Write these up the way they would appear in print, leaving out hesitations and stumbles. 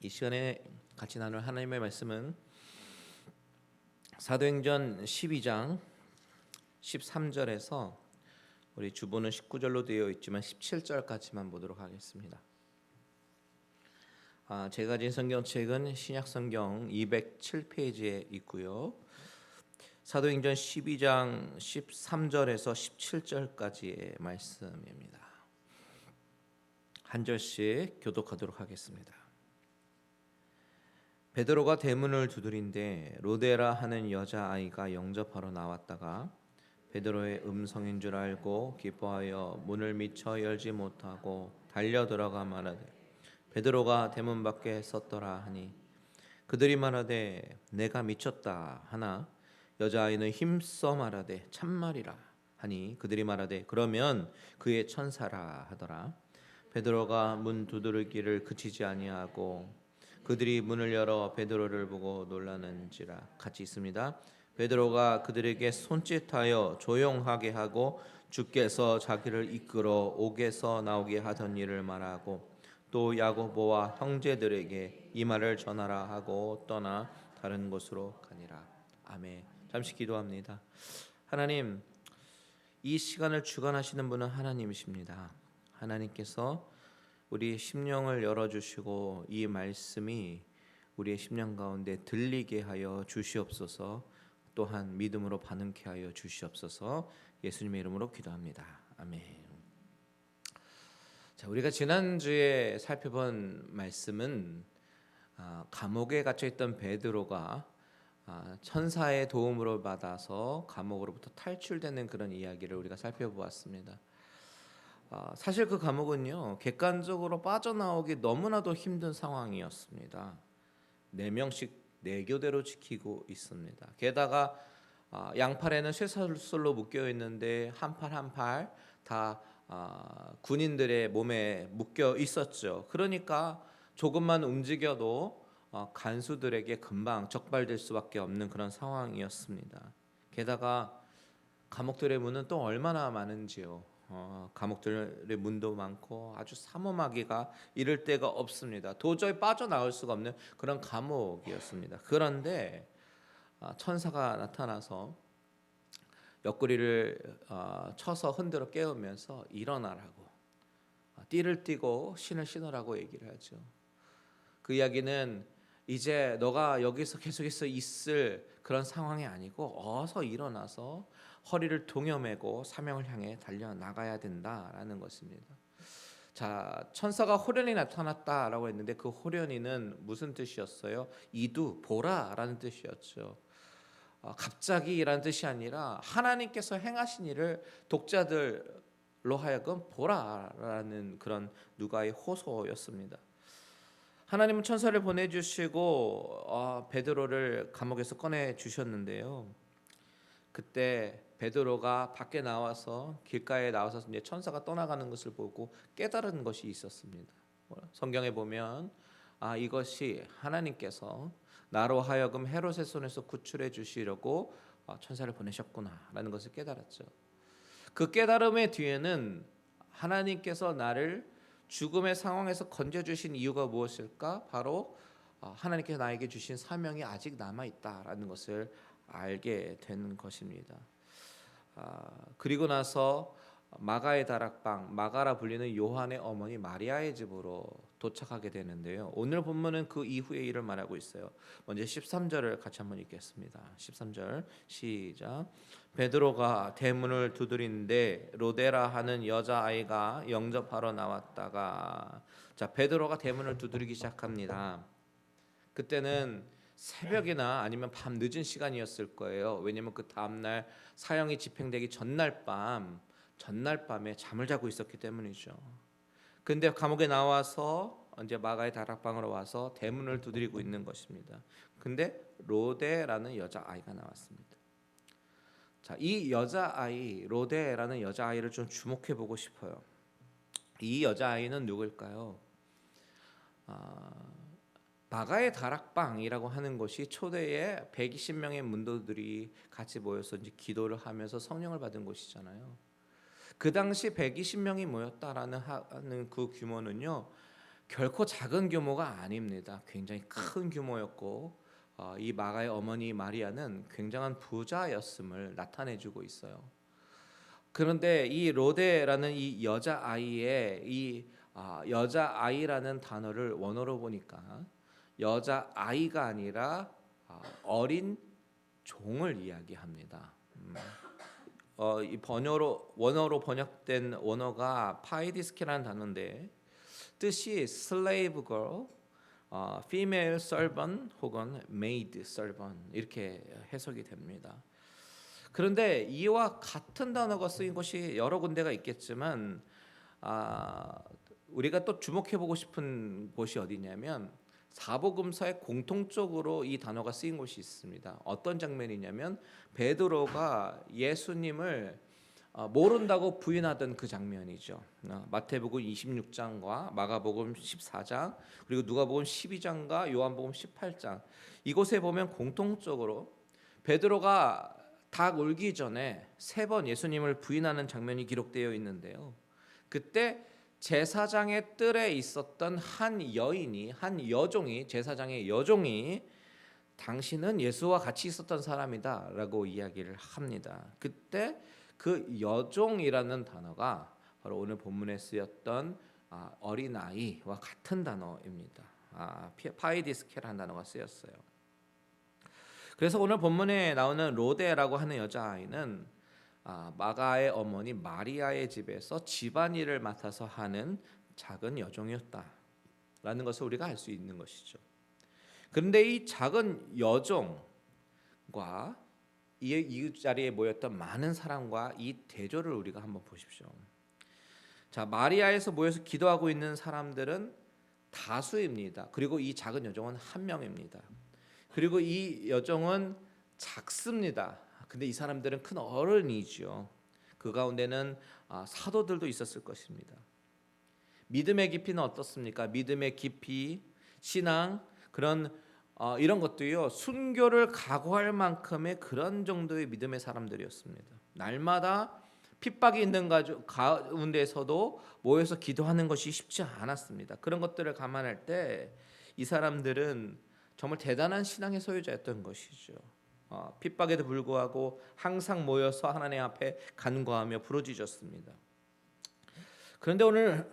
이 시간에 같이 나눌 하나님의 말씀은 사도행전 12장 13절에서 우리 주보는 19절로 되어 있지만 17절까지만 보도록 하겠습니다. 제가 가진 성경책은 신약성경 207페이지에 있고요. 사도행전 12장 13절에서 17절까지의 말씀입니다. 한 절씩 교독하도록 하겠습니다. 베드로가 대문을 두드린데 로데라 하는 여자아이가 영접하러 나왔다가 베드로의 음성인 줄 알고 기뻐하여 문을 미처 열지 못하고 달려 들어가 말하되 베드로가 대문 밖에 섰더라 하니 그들이 말하되 내가 미쳤다 하나 여자아이는 힘써 말하되 참말이라 하니 그들이 말하되 그러면 그의 천사라 하더라. 베드로가 문 두드리기를 그치지 아니하고 그들이 문을 열어 베드로를 보고 놀라는지라. 같이 있습니다. 베드로가 그들에게 손짓하여 조용하게 하고 주께서 자기를 이끌어 옥에서 나오게 하던 일을 말하고 또 야고보와 형제들에게 이 말을 전하라 하고 떠나 다른 곳으로 가니라. 아멘. 잠시 기도합니다. 하나님, 이 시간을 주관하시는 분은 하나님이십니다. 하나님께서 우리 심령을 열어주시고 이 말씀이 우리의 심령 가운데 들리게 하여 주시옵소서. 또한 믿음으로 반응케 하여 주시옵소서. 예수님의 이름으로 기도합니다. 아멘. 자, 우리가 지난주에 살펴본 말씀은 감옥에 갇혀있던 베드로가 천사의 도움으로 받아서 감옥으로부터 탈출되는 그런 이야기를 우리가 살펴보았습니다. 사실 그 감옥은요, 객관적으로 빠져나오기 너무나도 힘든 상황이었습니다. 4명씩 4교대로 지키고 있습니다. 게다가 양팔에는 쇠사슬로 묶여 있는데 한 팔 한 팔 다 군인들의 몸에 묶여 있었죠. 그러니까 조금만 움직여도 간수들에게 금방 적발될 수밖에 없는 그런 상황이었습니다. 게다가 감옥들의 문은 또 얼마나 많은지요. 감옥들의 문도 많고 아주 삼엄하기가 이를 데가 없습니다. 도저히 빠져나올 수가 없는 그런 감옥이었습니다. 그런데 천사가 나타나서 옆구리를 쳐서 흔들어 깨우면서 일어나라고, 띠를 띠고 신을 신으라고 얘기를 하죠. 그 이야기는 이제 너가 여기서 계속해서 있을 그런 상황이 아니고 어서 일어나서 허리를 동여매고 사명을 향해 달려나가야 된다라는 것입니다. 자, 천사가 호련히 나타났다라고 했는데 그 호련히는 무슨 뜻이었어요? 이두, 보라라는 뜻이었죠. 갑자기라는 뜻이 아니라 하나님께서 행하신 일을 독자들로 하여금 보라라는 그런 누가의 호소였습니다. 하나님은 천사를 보내주시고 베드로를 감옥에서 꺼내 주셨는데요. 그때 베드로가 밖에 나와서 길가에 나와서 이제 천사가 떠나가는 것을 보고 깨달은 것이 있었습니다. 성경에 보면 이것이 하나님께서 나로 하여금 헤롯의 손에서 구출해 주시려고 천사를 보내셨구나라는 것을 깨달았죠. 그 깨달음의 뒤에는 하나님께서 나를 죽음의 상황에서 건져주신 이유가 무엇일까? 바로 하나님께서 나에게 주신 사명이 아직 남아있다라는 것을 알게 된 것입니다. 그리고 나서 마가의 다락방, 마가라 불리는 요한의 어머니 마리아의 집으로 도착하게 되는데요. 오늘 본문은 그 이후의 일을 말하고 있어요. 먼저 13절을 같이 한번 읽겠습니다. 13절 시작. 베드로가 대문을 두드리는데 로데라 하는 여자아이가 영접하러 나왔다가, 자, 베드로가 대문을 두드리기 시작합니다. 그때는 새벽이나 아니면 밤 늦은 시간이었을 거예요. 왜냐하면 그 다음날 사형이 집행되기 전날 밤에 잠을 자고 있었기 때문이죠. 근데 감옥에 나와서 이제 마가의 다락방으로 와서 대문을 두드리고 있는 것입니다. 근데 로데라는 여자아이가 나왔습니다. 자, 이 여자아이, 로데라는 여자아이를 좀 주목해 보고 싶어요. 이 여자아이는 누굴까요? 마가의 다락방이라고 하는 것이 초대에 120명의 문도들이 같이 모여서 이제 기도를 하면서 성령을 받은 곳이잖아요. 그 당시 120명이 모였다라는 하는 그 규모는요, 결코 작은 규모가 아닙니다. 굉장히 큰 규모였고 이 마가의 어머니 마리아는 굉장한 부자였음을 나타내주고 있어요. 그런데 이 로데라는 이 여자 아이의 여자 아이라는 단어를 원어로 보니까 여자 아이가 아니라 어린 종을 이야기합니다. 이 원어로 번역된 원어가 파이디스케라는 단어인데 뜻이 slave girl, female servant 혹은 maid servant 이렇게 해석이 됩니다. 그런데 이와 같은 단어가 쓰인 곳이 여러 군데가 있겠지만 우리가 또 주목해보고 싶은 곳이 어디냐면 사복음서에 공통적으로 이 단어가 쓰인 곳이 있습니다. 어떤 장면이냐면 베드로가 예수님을 모른다고 부인하던 그 장면이죠. 마태복음 26장과 마가복음 14장 그리고 누가복음 12장과 요한복음 18장 이곳에 보면 공통적으로 베드로가 닭 울기 전에 3번 예수님을 부인하는 장면이 기록되어 있는데요. 그때 제사장의 뜰에 있었던 한 여종이 제사장의 여종이 당신은 예수와 같이 있었던 사람이다라고 이야기를 합니다. 그때 그 여종이라는 단어가 바로 오늘 본문에 쓰였던 어린아이와 같은 단어입니다. 파이디스케라는 단어가 쓰였어요. 그래서 오늘 본문에 나오는 로데라고 하는 여자아이는 마가의 어머니 마리아의 집에서 집안일을 맡아서 하는 작은 여종이었다라는 것을 우리가 알 수 있는 것이죠. 그런데 이 작은 여종과 이 자리에 모였던 많은 사람과 이 대조를 우리가 한번 보십시오. 자, 마리아에서 모여서 기도하고 있는 사람들은 다수입니다. 그리고 이 작은 여종은 한 명입니다. 그리고 이 여종은 작습니다. 근데 이 사람들은 큰 어른이죠. 그 가운데는 사도들도 있었을 것입니다. 믿음의 깊이는 어떻습니까? 믿음의 깊이, 신앙 그런 이런 것도요. 순교를 각오할 만큼의 그런 정도의 믿음의 사람들이었습니다. 날마다 핍박이 있는 가운데서도 모여서 기도하는 것이 쉽지 않았습니다. 그런 것들을 감안할 때 이 사람들은 정말 대단한 신앙의 소유자였던 것이죠. 핍박에도 불구하고 항상 모여서 하나님 앞에 간구하며 부르짖었습니다. 그런데 오늘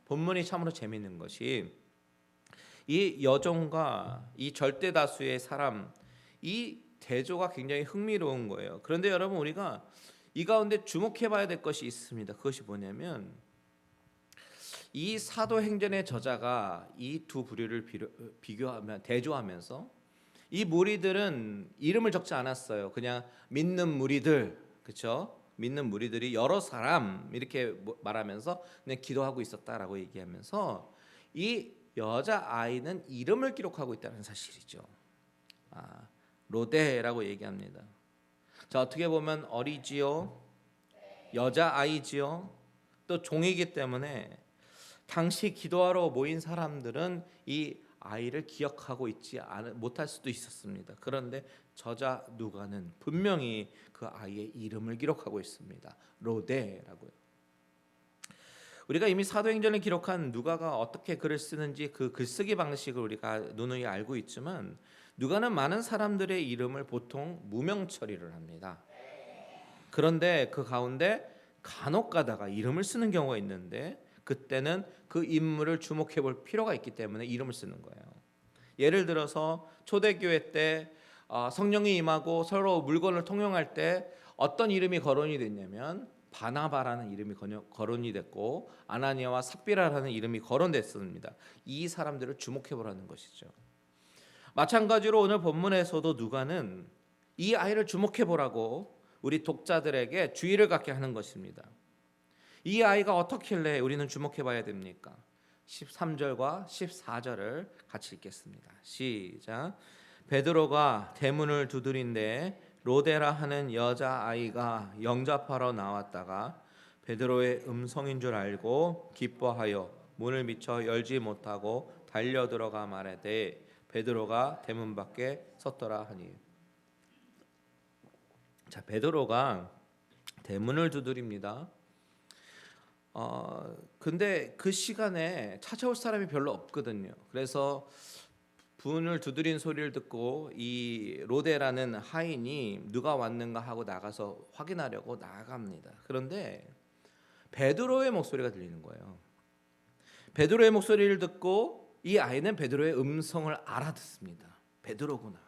본문이 참으로 재미있는 것이 이 여종과 이 절대 다수의 사람 이 대조가 굉장히 흥미로운 거예요. 그런데 여러분 우리가 이 가운데 주목해봐야 될 것이 있습니다. 그것이 뭐냐면 이 사도행전의 저자가 이 두 부류를 대조하면서 이 무리들은 이름을 적지 않았어요. 그냥 믿는 무리들, 그렇죠? 믿는 무리들이 여러 사람 이렇게 말하면서 그냥 기도하고 있었다라고 얘기하면서 이 여자 아이는 이름을 기록하고 있다는 사실이죠. 로데라고 얘기합니다. 자, 어떻게 보면 어리지요, 여자 아이지요, 또 종이기 때문에 당시 기도하러 모인 사람들은 이 아이를 기억하고 있지 못할 수도 있었습니다. 그런데 저자 누가는 분명히 그 아이의 이름을 기록하고 있습니다. 로데라고요. 우리가 이미 사도행전을 기록한 누가가 어떻게 글을 쓰는지 그 글쓰기 방식을 우리가 누누이 알고 있지만 누가는 많은 사람들의 이름을 보통 무명 처리를 합니다. 그런데 그 가운데 간혹 가다가 이름을 쓰는 경우가 있는데 그때는 그 인물을 주목해 볼 필요가 있기 때문에 이름을 쓰는 거예요. 예를 들어서 초대교회 때 성령이 임하고 서로 물건을 통용할 때 어떤 이름이 거론이 됐냐면 바나바라는 이름이 거론이 됐고 아나니아와 삽비라라는 이름이 거론됐습니다. 이 사람들을 주목해 보라는 것이죠. 마찬가지로 오늘 본문에서도 누가는 이 아이를 주목해 보라고 우리 독자들에게 주의를 갖게 하는 것입니다. 이 아이가 어떻길래 우리는 주목해 봐야 됩니까? 13절과 14절을 같이 읽겠습니다. 시작. 베드로가 대문을 두드린데 로데라 하는 여자아이가 영접하러 나왔다가 베드로의 음성인 줄 알고 기뻐하여 문을 미쳐 열지 못하고 달려 들어가 말하되 베드로가 대문 밖에 섰더라 하니. 자, 베드로가 대문을 두드립니다. 근데 그 시간에 찾아올 사람이 별로 없거든요. 그래서 문을 두드린 소리를 듣고 이 로데라는 하인이 누가 왔는가 하고 나가서 확인하려고 나갑니다. 그런데 베드로의 목소리가 들리는 거예요. 베드로의 목소리를 듣고 이 아이는 베드로의 음성을 알아듣습니다. 베드로구나.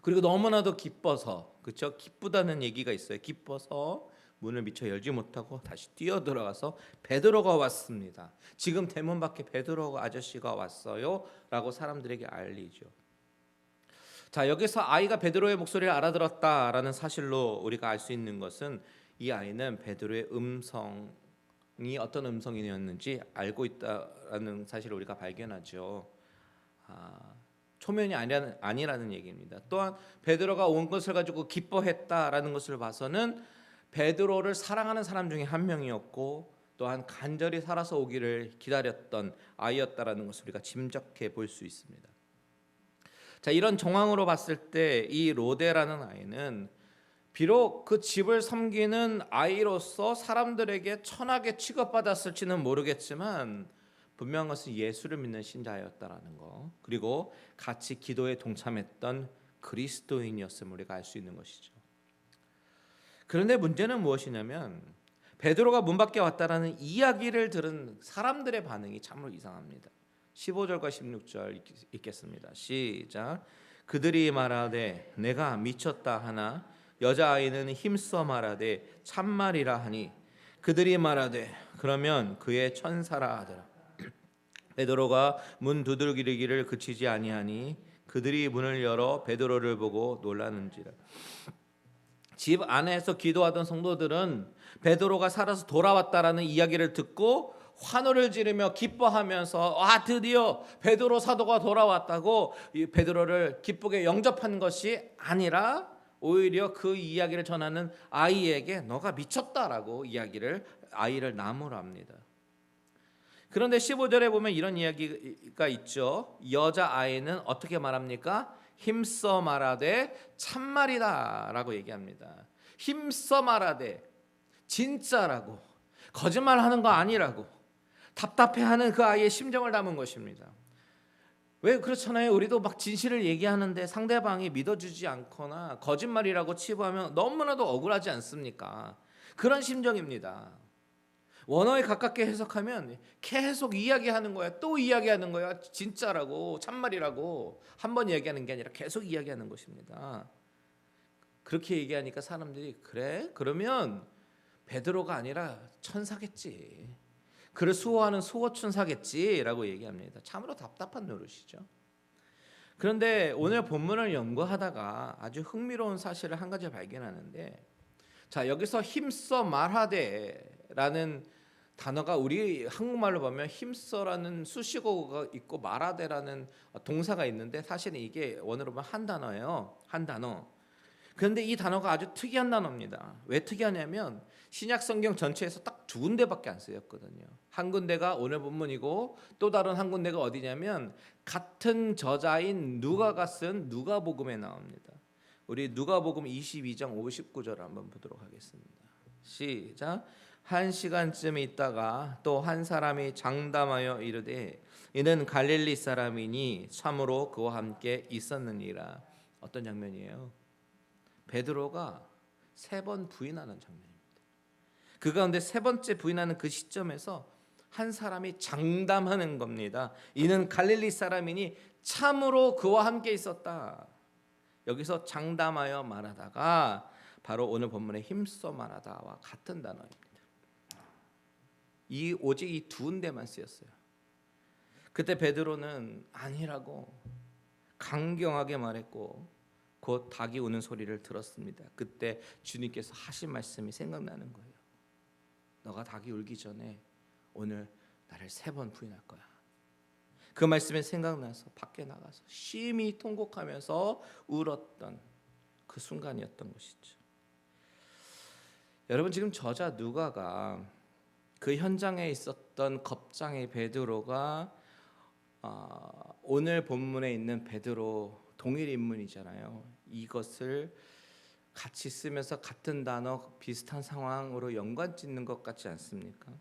그리고 너무나도 기뻐서, 그렇죠? 기쁘다는 얘기가 있어요. 기뻐서 문을 미처 열지 못하고 다시 뛰어 들어가서 베드로가 왔습니다. 지금 대문 밖에 베드로 아저씨가 왔어요라고 사람들에게 알리죠. 자, 여기서 아이가 베드로의 목소리를 알아들었다라는 사실로 우리가 알 수 있는 것은 이 아이는 베드로의 음성이 어떤 음성이었는지 알고 있다라는 사실을 우리가 발견하죠. 초면이 아니라는 얘기입니다. 또한 베드로가 온 것을 가지고 기뻐했다라는 것을 봐서는 베드로를 사랑하는 사람 중에 한 명이었고 또한 간절히 살아서 오기를 기다렸던 아이였다라는 것을 우리가 짐작해 볼 수 있습니다. 자, 이런 정황으로 봤을 때 이 로데라는 아이는 비록 그 집을 섬기는 아이로서 사람들에게 천하게 취급받았을지는 모르겠지만 분명한 것은 예수를 믿는 신자였다라는 거, 그리고 같이 기도에 동참했던 그리스도인이었음을 우리가 알 수 있는 것이죠. 그런데 문제는 무엇이냐면 베드로가 문 밖에 왔다라는 이야기를 들은 사람들의 반응이 참으로 이상합니다. 15절과 16절 읽겠습니다. 시작. 그들이 말하되 내가 미쳤다 하나 여자아이는 힘써 말하되 참말이라 하니 그들이 말하되 그러면 그의 천사라 하더라. 베드로가 문 두들기기를 그치지 아니하니 그들이 문을 열어 베드로를 보고 놀라는지라. 집 안에서 기도하던 성도들은 베드로가 살아서 돌아왔다라는 이야기를 듣고 환호를 지르며 기뻐하면서 드디어 베드로 사도가 돌아왔다고 이 베드로를 기쁘게 영접한 것이 아니라 오히려 그 이야기를 전하는 아이에게 너가 미쳤다라고 아이를 나무랍니다. 그런데 15절에 보면 이런 이야기가 있죠. 여자아이는 어떻게 말합니까? 힘써 말하되 참말이다라고 얘기합니다. 힘써 말하되 진짜라고, 거짓말하는 거 아니라고 답답해하는 그 아이의 심정을 담은 것입니다. 왜 그렇잖아요. 우리도 막 진실을 얘기하는데 상대방이 믿어주지 않거나 거짓말이라고 치부하면 너무나도 억울하지 않습니까? 그런 심정입니다. 원어에 가깝게 해석하면 계속 이야기하는 거야. 또 이야기하는 거야. 진짜라고, 참말이라고 한 번 이야기하는 게 아니라 계속 이야기하는 것입니다. 그렇게 얘기하니까 사람들이 그래? 그러면 베드로가 아니라 천사겠지. 그를 수호하는 수호천사겠지라고 얘기합니다. 참으로 답답한 노릇이죠. 그런데 오늘 본문을 연구하다가 아주 흥미로운 사실을 한 가지 발견하는데, 자, 여기서 힘써 말하되라는 단어가 우리 한국말로 보면 힘써라는 수식어가 있고 말하되라는 동사가 있는데 사실은 이게 원어로 보면 한 단어예요. 한 단어. 그런데 이 단어가 아주 특이한 단어입니다. 왜 특이하냐면 신약 성경 전체에서 딱 두 군데밖에 안 쓰였거든요. 한 군데가 오늘 본문이고 또 다른 한 군데가 어디냐면 같은 저자인 누가가 쓴 누가복음에 나옵니다. 우리 누가복음 22장 59절을 한번 보도록 하겠습니다. 시작. 한 시간쯤 있다가 또 한 사람이 장담하여 이르되 이는 갈릴리 사람이니 참으로 그와 함께 있었느니라. 어떤 장면이에요? 베드로가 3번 부인하는 장면입니다. 그 가운데 3번째 부인하는 그 시점에서 한 사람이 장담하는 겁니다. 이는 갈릴리 사람이니 참으로 그와 함께 있었다. 여기서 장담하여 말하다가 바로 오늘 본문에 힘써 말하다와 같은 단어입니다. 오직 이 두 군데만 쓰였어요. 그때 베드로는 아니라고 강경하게 말했고 곧 닭이 우는 소리를 들었습니다. 그때 주님께서 하신 말씀이 생각나는 거예요. 너가 닭이 울기 전에 오늘 나를 3번 부인할 거야. 그 말씀이 생각나서 밖에 나가서 심히 통곡하면서 울었던 그 순간이었던 것이죠. 여러분, 지금 저자 누가가 그 현장에 있었던 겁장의 베드로가 오늘 본문에 있는 베드로 동일 인물이잖아요. 이것을 같이 쓰면서 같은 단어 비슷한 상황으로 연관 짓는 것 같지 않습니까?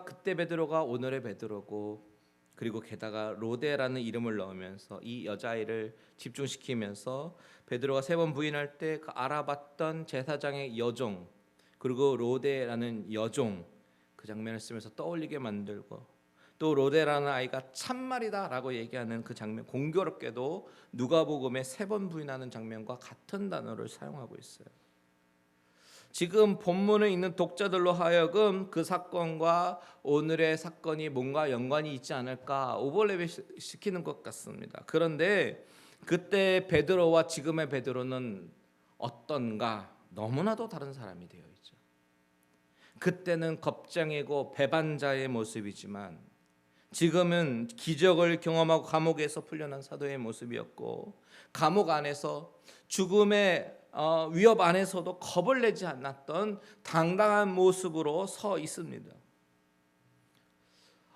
그때 베드로가 오늘의 베드로고, 그리고 게다가 로데라는 이름을 넣으면서 이 여자아이를 집중시키면서 베드로가 3번 부인할 때 그 알아봤던 제사장의 여종, 그리고 로데라는 여종, 그 장면을 쓰면서 떠올리게 만들고, 또 로데라는 아이가 참말이다라고 얘기하는 그 장면, 공교롭게도 누가복음에 3번 부인하는 장면과 같은 단어를 사용하고 있어요. 지금 본문을 읽는 독자들로 하여금 그 사건과 오늘의 사건이 뭔가 연관이 있지 않을까 오버랩 시키는 것 같습니다. 그런데 그때 베드로와 지금의 베드로는 어떤가? 너무나도 다른 사람이 되어 있죠. 그때는 겁쟁이고 배반자의 모습이지만 지금은 기적을 경험하고 감옥에서 풀려난 사도의 모습이었고, 감옥 안에서 죽음의 위협 안에서도 겁을 내지 않았던 당당한 모습으로 서 있습니다.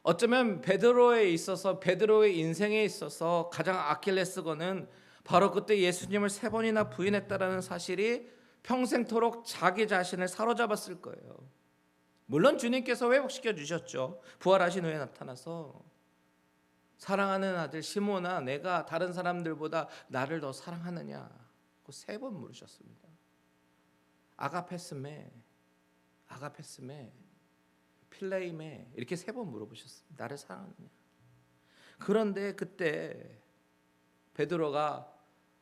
어쩌면 베드로의 인생에 있어서 가장 아킬레스건은 바로 그때 예수님을 3번이나 부인했다라는 사실이 평생토록 자기 자신을 사로잡았을 거예요. 물론 주님께서 회복시켜 주셨죠. 부활하신 후에 나타나서 사랑하는 아들 시몬아, 내가 다른 사람들보다 나를 더 사랑하느냐? 3번 물으셨습니다. 아가페스메, 필레이메, 이렇게 3번 물어보셨습니다. 나를 사랑하느냐? 그런데 그때 베드로가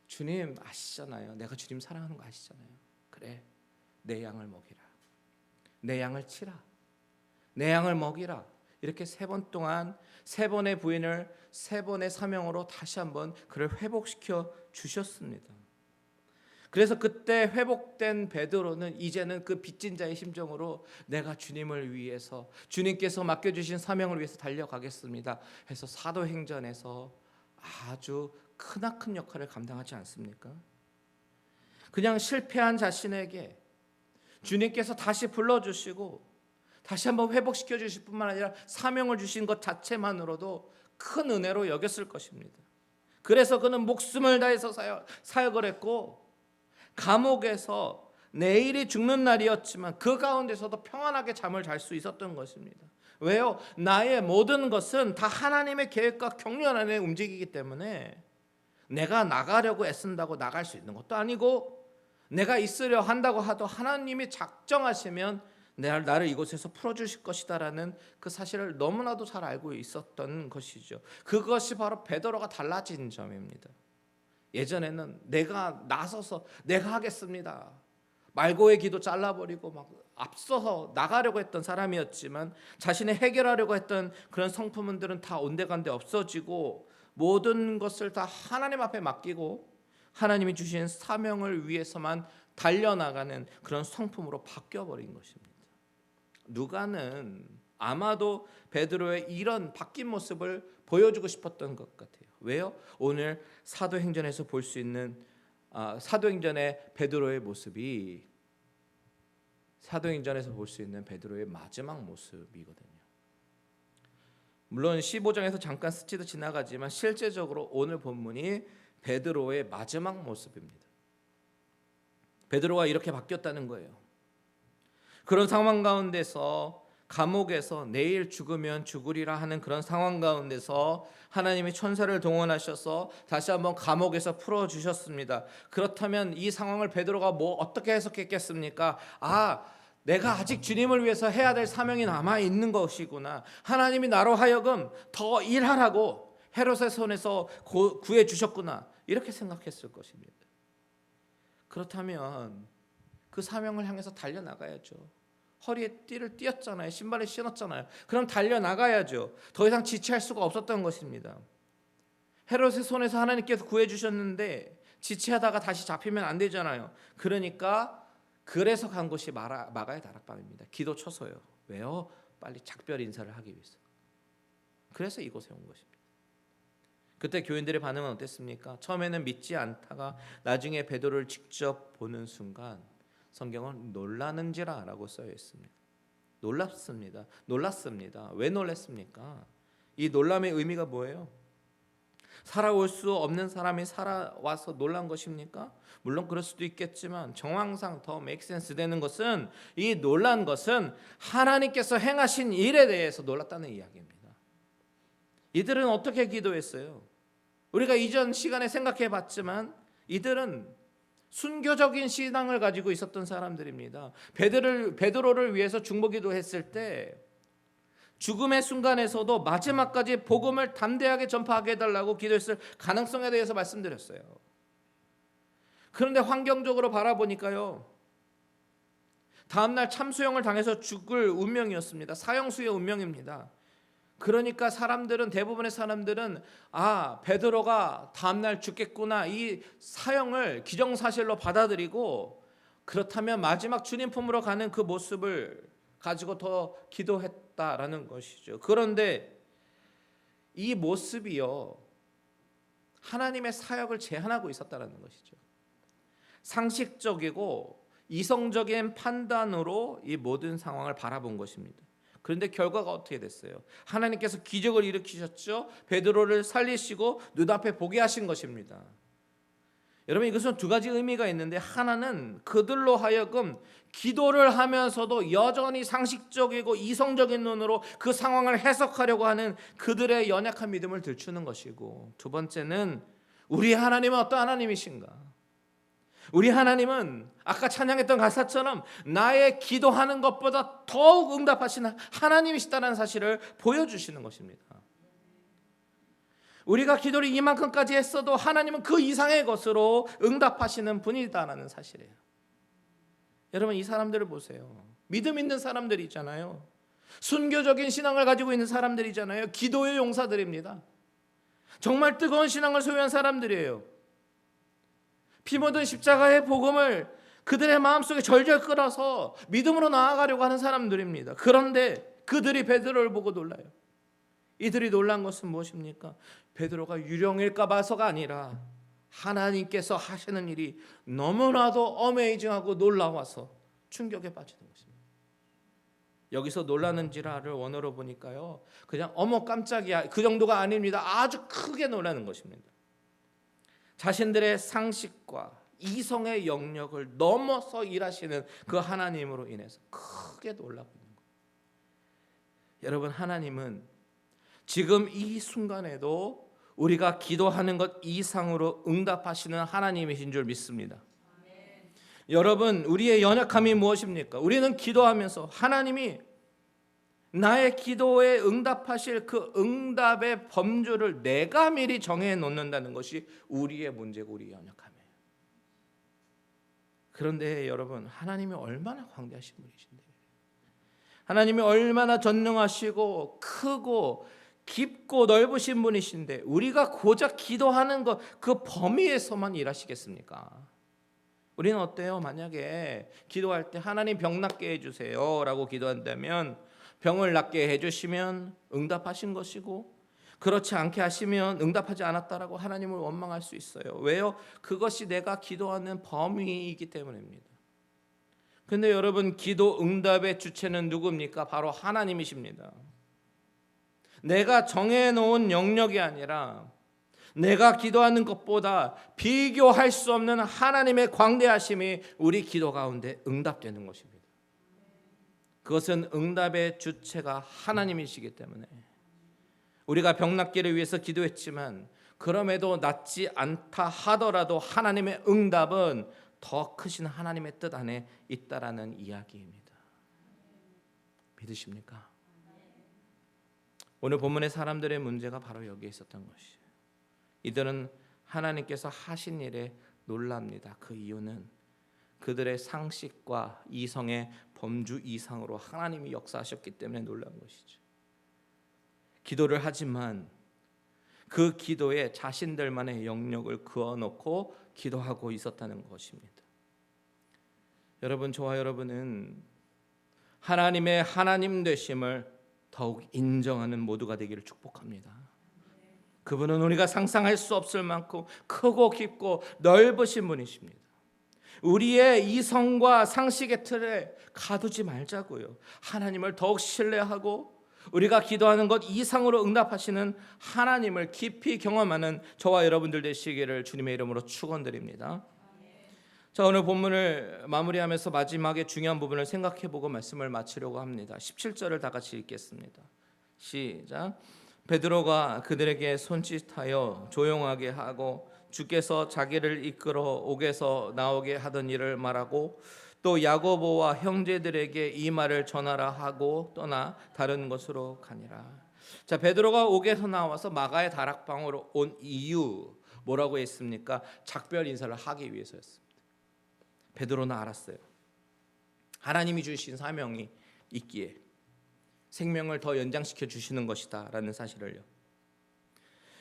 주님 아시잖아요. 내가 주님 사랑하는 거 아시잖아요. 그래, 내 양을 먹이라. 내 양을 치라. 내 양을 먹이라. 이렇게 3번 동안 3번의 부인을 3번의 사명으로 다시 한번 그를 회복시켜 주셨습니다. 그래서 그때 회복된 베드로는 이제는 그 빚진 자의 심정으로 내가 주님을 위해서, 주님께서 맡겨주신 사명을 위해서 달려가겠습니다 해서 사도행전에서 아주 크나큰 역할을 감당하지 않습니까? 그냥 실패한 자신에게 주님께서 다시 불러주시고 다시 한번 회복시켜 주실 뿐만 아니라 사명을 주신 것 자체만으로도 큰 은혜로 여겼을 것입니다. 그래서 그는 목숨을 다해서 사역을 했고, 감옥에서 내일이 죽는 날이었지만 그 가운데서도 평안하게 잠을 잘 수 있었던 것입니다. 왜요? 나의 모든 것은 다 하나님의 계획과 경륜 안에 움직이기 때문에 내가 나가려고 애쓴다고 나갈 수 있는 것도 아니고, 내가 있으려 한다고 하도 하나님이 작정하시면 나를 이곳에서 풀어주실 것이다라는 그 사실을 너무나도 잘 알고 있었던 것이죠. 그것이 바로 베드로가 달라진 점입니다. 예전에는 내가 나서서 내가 하겠습니다, 말고의 기도 잘라버리고 막 앞서서 나가려고 했던 사람이었지만, 자신이 해결하려고 했던 그런 성품들은 다 온데간데 없어지고 모든 것을 다 하나님 앞에 맡기고 하나님이 주신 사명을 위해서만 달려나가는 그런 성품으로 바뀌어버린 것입니다. 누가는 아마도 베드로의 이런 바뀐 모습을 보여주고 싶었던 것 같아요. 왜요? 오늘 사도행전에서 볼 수 있는 사도행전의 베드로의 모습이 사도행전에서 볼 수 있는 베드로의 마지막 모습이거든요. 물론 15장에서 잠깐 스치듯 지나가지만 실제적으로 오늘 본문이 베드로의 마지막 모습입니다. 베드로가 이렇게 바뀌었다는 거예요. 그런 상황 가운데서, 감옥에서 내일 죽으면 죽으리라 하는 그런 상황 가운데서 하나님이 천사를 동원하셔서 다시 한번 감옥에서 풀어주셨습니다. 그렇다면 이 상황을 베드로가 어떻게 해석했겠습니까? 내가 아직 주님을 위해서 해야 될 사명이 남아있는 것이구나, 하나님이 나로 하여금 더 일하라고 헤롯의 손에서 구해주셨구나, 이렇게 생각했을 것입니다. 그렇다면 그 사명을 향해서 달려나가야죠. 허리에 띠를 띄었잖아요. 신발을 신었잖아요. 그럼 달려나가야죠. 더 이상 지체할 수가 없었던 것입니다. 헤롯의 손에서 하나님께서 구해주셨는데 지체하다가 다시 잡히면 안 되잖아요. 그래서 간 곳이 마가의 다락방입니다. 기도 쳐서요. 왜요? 빨리 작별 인사를 하기 위해서. 그래서 이곳에 온 것입니다. 그때 교인들의 반응은 어땠습니까? 처음에는 믿지 않다가 나중에 베드로를 직접 보는 순간 성경은 놀라는지라라고 써여 있습니다. 놀랐습니다. 왜 놀랐습니까? 이 놀람의 의미가 뭐예요? 살아올 수 없는 사람이 살아와서 놀란 것입니까? 물론 그럴 수도 있겠지만 정황상 더 make sense 되는 것은, 이 놀란 것은 하나님께서 행하신 일에 대해서 놀랐다는 이야기입니다. 이들은 어떻게 기도했어요? 우리가 이전 시간에 생각해 봤지만 이들은 순교적인 신앙을 가지고 있었던 사람들입니다. 베드로를 위해서 중보기도 했을 때 죽음의 순간에서도 마지막까지 복음을 담대하게 전파하게 해달라고 기도했을 가능성에 대해서 말씀드렸어요. 그런데 환경적으로 바라보니까요, 다음날 참수형을 당해서 죽을 운명이었습니다. 사형수의 운명입니다. 그러니까 대부분의 사람들은 베드로가 다음날 죽겠구나, 이 사형을 기정사실로 받아들이고, 그렇다면 마지막 주님 품으로 가는 그 모습을 가지고 더 기도했다라는 것이죠. 그런데 이 모습이요, 하나님의 사역을 제한하고 있었다라는 것이죠. 상식적이고 이성적인 판단으로 이 모든 상황을 바라본 것입니다. 그런데 결과가 어떻게 됐어요? 하나님께서 기적을 일으키셨죠. 베드로를 살리시고 눈앞에 보게 하신 것입니다. 여러분, 이것은 두 가지 의미가 있는데, 하나는 그들로 하여금 기도를 하면서도 여전히 상식적이고 이성적인 눈으로 그 상황을 해석하려고 하는 그들의 연약한 믿음을 들추는 것이고, 두 번째는 우리 하나님은 어떤 하나님이신가? 우리 하나님은 아까 찬양했던 가사처럼 나의 기도하는 것보다 더욱 응답하시는 하나님이시다는 사실을 보여주시는 것입니다. 우리가 기도를 이만큼까지 했어도 하나님은 그 이상의 것으로 응답하시는 분이다라는 사실이에요. 여러분, 이 사람들을 보세요. 믿음 있는 사람들이 있잖아요. 순교적인 신앙을 가지고 있는 사람들이잖아요. 기도의 용사들입니다. 정말 뜨거운 신앙을 소유한 사람들이에요. 피 묻은 십자가의 복음을 그들의 마음속에 절절 끌어서 믿음으로 나아가려고 하는 사람들입니다. 그런데 그들이 베드로를 보고 놀라요. 이들이 놀란 것은 무엇입니까? 베드로가 유령일까 봐서가 아니라 하나님께서 하시는 일이 너무나도 어메이징하고 놀라워서 충격에 빠지는 것입니다. 여기서 놀라는지라를 원어로 보니까요, 그냥 어머 깜짝이야, 그 정도가 아닙니다. 아주 크게 놀라는 것입니다. 자신들의 상식과 이성의 영역을 넘어서 일하시는 그 하나님으로 인해서 크게 놀라고 있는 거예요. 여러분, 하나님은 지금 이 순간에도 우리가 기도하는 것 이상으로 응답하시는 하나님이신 줄 믿습니다. 여러분, 우리의 연약함이 무엇입니까? 우리는 기도하면서 하나님이 나의 기도에 응답하실 그 응답의 범주를 내가 미리 정해 놓는다는 것이 우리의 문제고 우리의 연약함이에요. 그런데 여러분, 하나님이 얼마나 광대하신 분이신데, 하나님이 얼마나 전능하시고 크고 깊고 넓으신 분이신데, 우리가 고작 기도하는 것 그 범위에서만 일하시겠습니까? 우리는 어때요? 만약에 기도할 때 하나님 병 낫게 해주세요 라고 기도한다면, 병을 낫게 해주시면 응답하신 것이고, 그렇지 않게 하시면 응답하지 않았다라고 하나님을 원망할 수 있어요. 왜요? 그것이 내가 기도하는 범위이기 때문입니다. 근데 여러분, 기도 응답의 주체는 누굽니까? 바로 하나님이십니다. 내가 정해놓은 영역이 아니라 내가 기도하는 것보다 비교할 수 없는 하나님의 광대하심이 우리 기도 가운데 응답되는 것입니다. 그것은 응답의 주체가 하나님이시기 때문에 우리가 병 낫기를 위해서 기도했지만 그럼에도 낫지 않다 하더라도 하나님의 응답은 더 크신 하나님의 뜻 안에 있다라는 이야기입니다. 믿으십니까? 오늘 본문의 사람들의 문제가 바로 여기에 있었던 것이에요. 이들은 하나님께서 하신 일에 놀랍니다. 그 이유는 그들의 상식과 이성의 범주 이상으로 하나님이 역사하셨기 때문에 놀란 것이죠. 기도를 하지만 그 기도에 자신들만의 영역을 그어놓고 기도하고 있었다는 것입니다. 여러분, 저와 여러분은 하나님의 하나님 되심을 더욱 인정하는 모두가 되기를 축복합니다. 그분은 우리가 상상할 수 없을 만큼 크고 깊고 넓으신 분이십니다. 우리의 이성과 상식의 틀에 가두지 말자고요. 하나님을 더욱 신뢰하고 우리가 기도하는 것 이상으로 응답하시는 하나님을 깊이 경험하는 저와 여러분들 되시기를 주님의 이름으로 축원드립니다. 자, 오늘 본문을 마무리하면서 마지막에 중요한 부분을 생각해보고 말씀을 마치려고 합니다. 17절을 다 같이 읽겠습니다. 시작. 베드로가 그들에게 손짓하여 조용하게 하고 주께서 자기를 이끌어 옥에서 나오게 하던 일을 말하고 또 야고보와 형제들에게 이 말을 전하라 하고 떠나 다른 곳으로 가니라. 자, 베드로가 옥에서 나와서 마가의 다락방으로 온 이유 뭐라고 했습니까? 작별 인사를 하기 위해서였습니다. 베드로는 알았어요. 하나님이 주신 사명이 있기에 생명을 더 연장시켜 주시는 것이다 라는 사실을요.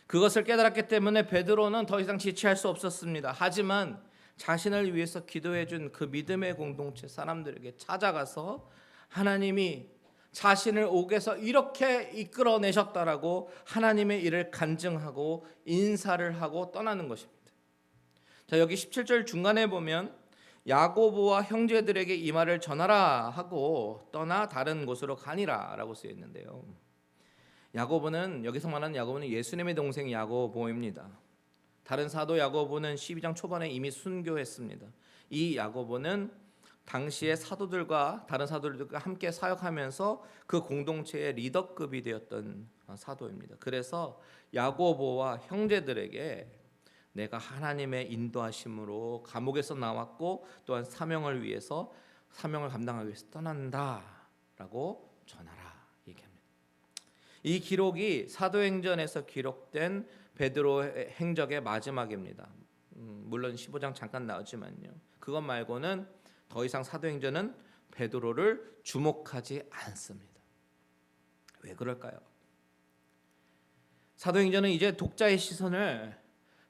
그것을 깨달았기 때문에 베드로는 더 이상 지체할 수 없었습니다. 하지만 자신을 위해서 기도해 준 그 믿음의 공동체 사람들에게 찾아가서 하나님이 자신을 옥에서 이렇게 이끌어내셨다라고 하나님의 일을 간증하고 인사를 하고 떠나는 것입니다. 자, 여기 17절 중간에 보면 야고보와 형제들에게 이 말을 전하라 하고 떠나 다른 곳으로 가니라 라고 쓰여 있는데요. 야고보는, 여기서 말하는 야고보는 예수님의 동생 야고보입니다. 다른 사도 야고보는 12장 초반에 이미 순교했습니다. 이 야고보는 당시의 사도들과 다른 사도들과 함께 사역하면서 그 공동체의 리더급이 되었던 사도입니다. 그래서 야고보와 형제들에게 내가 하나님의 인도하심으로 감옥에서 나왔고 또한 사명을 위해서 사명을 감당하기 위해서 떠난다라고 전하라 얘기합니다. 이 기록이 사도행전에서 기록된 베드로의 행적의 마지막입니다. 물론 15장 잠깐 나왔지만요. 그것 말고는 더 이상 사도행전은 베드로를 주목하지 않습니다. 왜 그럴까요? 사도행전은 이제 독자의 시선을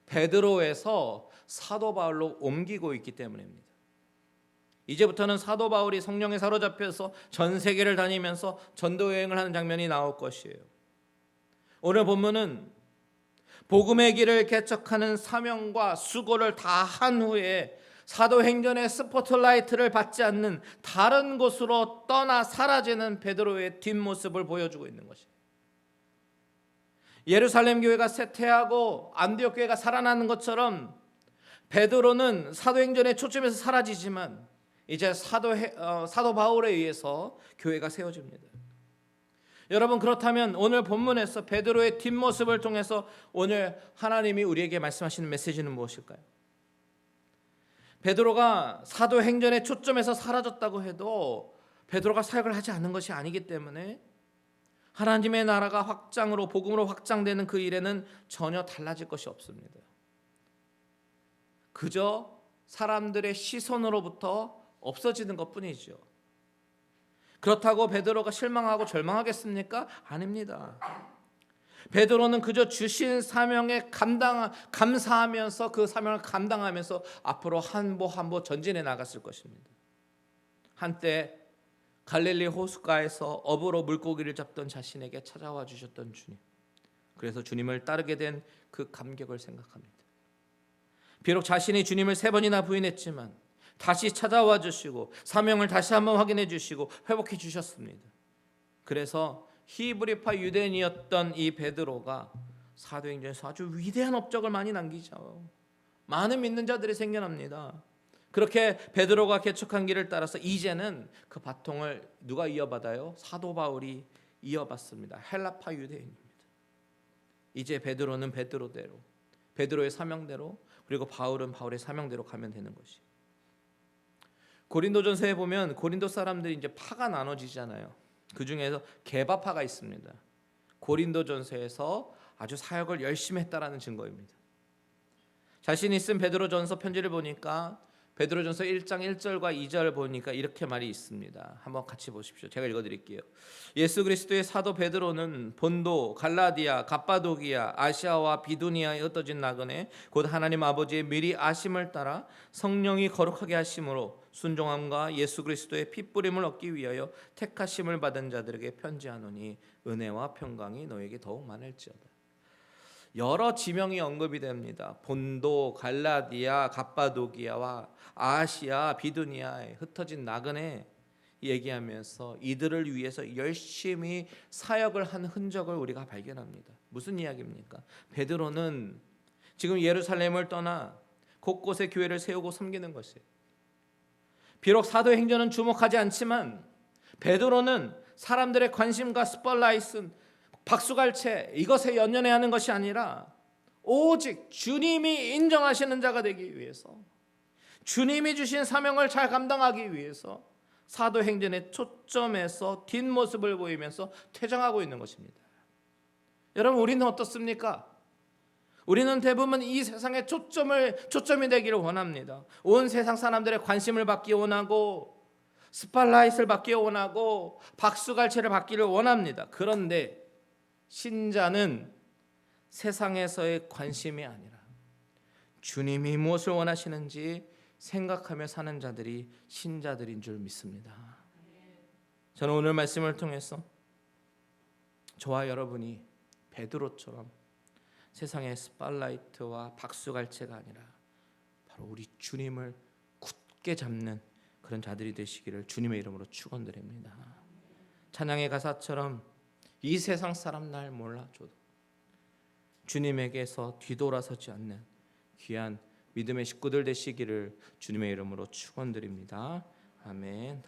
베드로에서 사도 바울로 옮기고 있기 때문입니다. 이제부터는 사도 바울이 성령에 사로잡혀서 전 세계를 다니면서 전도 여행을 하는 장면이 나올 것이에요. 오늘 본문은 복음의 길을 개척하는 사명과 수고를 다 한 후에 사도행전의 스포트라이트를 받지 않는 다른 곳으로 떠나 사라지는 베드로의 뒷모습을 보여주고 있는 것이에요. 예루살렘 교회가 쇠퇴하고 안디옥 교회가 살아나는 것처럼 베드로는 사도행전의 초점에서 사라지지만 이제 사도 바울에 의해서 교회가 세워집니다. 여러분, 그렇다면 오늘 본문에서 베드로의 뒷모습을 통해서 오늘 하나님이 우리에게 말씀하시는 메시지는 무엇일까요? 베드로가 사도행전의 초점에서 사라졌다고 해도 베드로가 사역을 하지 않는 것이 아니기 때문에 하나님의 나라가 확장으로 복음으로 확장되는 그 일에는 전혀 달라질 것이 없습니다. 그저 사람들의 시선으로부터 없어지는 것뿐이죠. 그렇다고 베드로가 실망하고 절망하겠습니까? 아닙니다. 베드로는 그저 주신 사명에 감사하면서 그 사명을 감당하면서 앞으로 한 보 전진해 나갔을 것입니다. 한때 갈릴리 호숫가에서 어부로 물고기를 잡던 자신에게 찾아와 주셨던 주님, 그래서 주님을 따르게 된 그 감격을 생각합니다. 비록 자신이 주님을 3번이나 부인했지만 다시 찾아와 주시고 사명을 다시 한번 확인해 주시고 회복해 주셨습니다. 그래서 히브리파 유대인이었던 이 베드로가 사도행전에서 아주 위대한 업적을 많이 남기죠. 많은 믿는 자들이 생겨납니다. 그렇게 베드로가 개척한 길을 따라서 이제는 그 바통을 누가 이어받아요? 사도 바울이 이어받습니다. 헬라파 유대인입니다. 이제 베드로는 베드로대로, 베드로의 사명대로, 그리고 바울은 바울의 사명대로 가면 되는 것이. 고린도전서에 보면 고린도 사람들이 이제 파가 나눠지잖아요. 그 중에서 게바파가 있습니다. 고린도전서에서 아주 사역을 열심히 했다라는 증거입니다. 자신이 쓴 베드로전서 편지를 보니까 베드로전서 1장 1절과 2절 보니까 이렇게 말이 있습니다. 한번 같이 보십시오. 제가 읽어드릴게요. 예수 그리스도의 사도 베드로는 본도, 갈라디아, 갑바도기아, 아시아와 비두니아에 흩어진 나그네 곧 하나님 아버지의 미리 아심을 따라 성령이 거룩하게 하심으로 순종함과 예수 그리스도의 핏부림을 얻기 위하여 택하심을 받은 자들에게 편지하노니 은혜와 평강이 너에게 더욱 많을지어다. 여러 지명이 언급이 됩니다. 본도, 갈라디아, 갑바도기아와 아시아, 비두니아에 흩어진 나그네, 얘기하면서 이들을 위해서 열심히 사역을 한 흔적을 우리가 발견합니다. 무슨 이야기입니까? 베드로는 지금 예루살렘을 떠나 곳곳에 교회를 세우고 섬기는 것이에요. 비록 사도행전은 주목하지 않지만 베드로는 사람들의 관심과 스팟라이트, 박수갈채 이것에 연연해야 하는 것이 아니라 오직 주님이 인정하시는 자가 되기 위해서, 주님이 주신 사명을 잘 감당하기 위해서 사도행전의 초점에서 뒷모습을 보이면서 퇴장하고 있는 것입니다. 여러분, 우리는 어떻습니까? 우리는 대부분 이 세상의 초점이 되기를 원합니다. 온 세상 사람들의 관심을 받기 원하고 스팟라이트를 받기 원하고 박수갈채를 받기를 원합니다. 그런데 신자는 세상에서의 관심이 아니라 주님이 무엇을 원하시는지 생각하며 사는 자들이 신자들인 줄 믿습니다. 저는 오늘 말씀을 통해서 저와 여러분이 베드로처럼 세상의 스팟라이트와 박수갈채가 아니라 바로 우리 주님을 굳게 잡는 그런 자들이 되시기를 주님의 이름으로 축원드립니다. 찬양의 가사처럼 이 세상 사람 날 몰라줘도 주님에게서 뒤돌아서지 않는 귀한 믿음의 식구들 되시기를 주님의 이름으로 축원드립니다. 아멘.